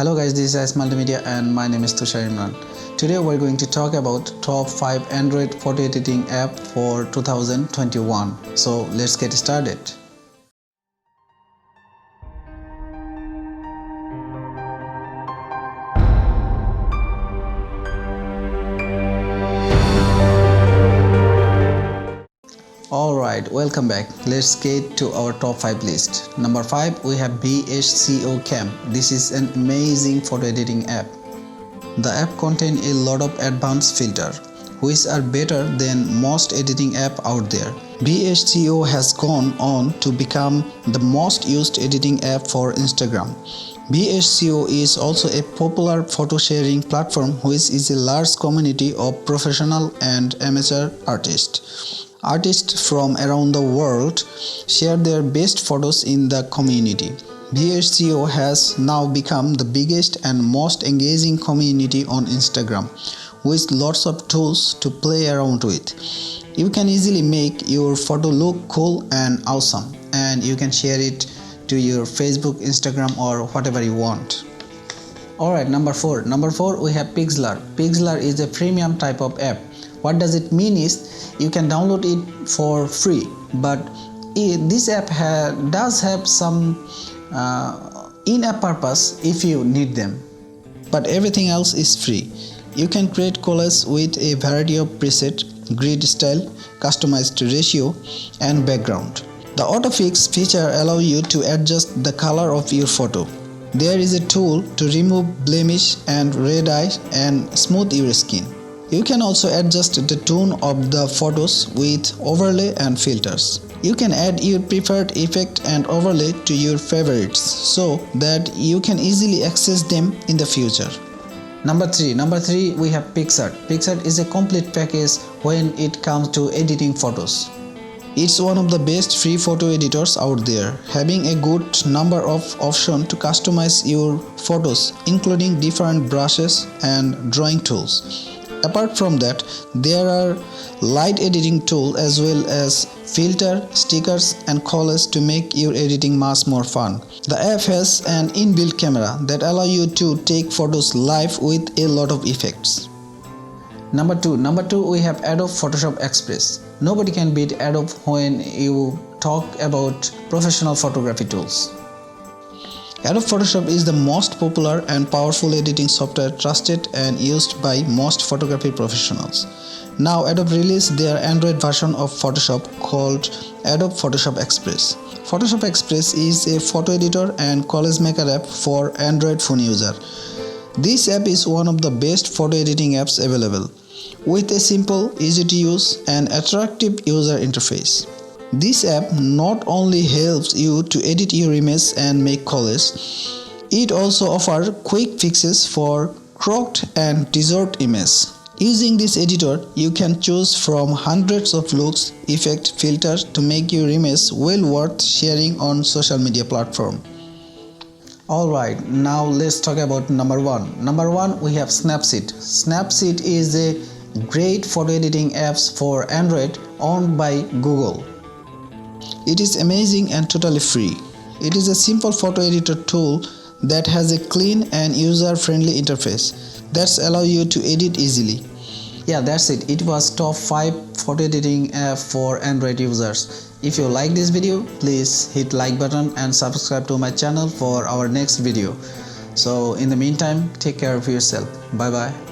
Hello guys, this is Ice Multimedia and my name is Tushar Imran. Today we're going to talk about top 5 Android photo editing app for 2021. So let's get started. Alright, welcome back. Let's get to our top 5 list. Number 5, we have BHCO Cam. This is an amazing photo editing app. The app contains a lot of advanced filters, which are better than most editing app out there. BHCO has gone on to become the most used editing app for Instagram. BHCO is also a popular photo sharing platform which is a large community of professional and amateur artists. Artists from around the world share their best photos in the community. BHCO has now become the biggest and most engaging community on Instagram, with lots of tools to play around with. You can easily make your photo look cool and awesome, and you can share it to your Facebook, Instagram, or whatever you want. Alright, number 4 we have Pixlr. Pixlr is a premium type of app. What does it mean is you can download it for free, but this app does have some in-app purpose if you need them, but everything else is free. You can create collages with a variety of presets, grid style, customized ratio, and background. The autofix feature allows you to adjust the color of your photo. There is a tool to remove blemish and red eye and smooth your skin. You can also adjust the tone of the photos with overlay and filters. You can add your preferred effect and overlay to your favorites so that you can easily access them in the future. Number 3 we have PicsArt. PicsArt is a complete package when it comes to editing photos. It's one of the best free photo editors out there, having a good number of options to customize your photos, including different brushes and drawing tools. Apart from that, there are light editing tools as well as filter, stickers, and collage to make your editing much more fun. The app has an inbuilt camera that allows you to take photos live with a lot of effects. Number 2 we have Adobe Photoshop Express. Nobody can beat Adobe when you talk about professional photography tools. Adobe Photoshop is the most popular and powerful editing software trusted and used by most photography professionals. Now Adobe released their Android version of Photoshop called Adobe Photoshop Express. Photoshop Express is a photo editor and collage maker app for Android phone user. This app is one of the best photo editing apps available, with a simple, easy to use and attractive user interface. This app not only helps you to edit your image and make collages, it also offers quick fixes for cropped and distorted images. Using this editor, you can choose from hundreds of looks, effects, filters to make your image well worth sharing on social media platform. Alright, now let's talk about number 1. Number 1 we have Snapseed. Snapseed is a great photo editing apps for Android owned by Google. It is amazing and totally free. It is a simple photo editor tool that has a clean and user-friendly interface that allows you to edit easily. Yeah, that's it. It was top 5 photo editing app for Android users. If you like this video, please hit like button and subscribe to my channel for our next video. So in the meantime, take care of yourself. Bye bye.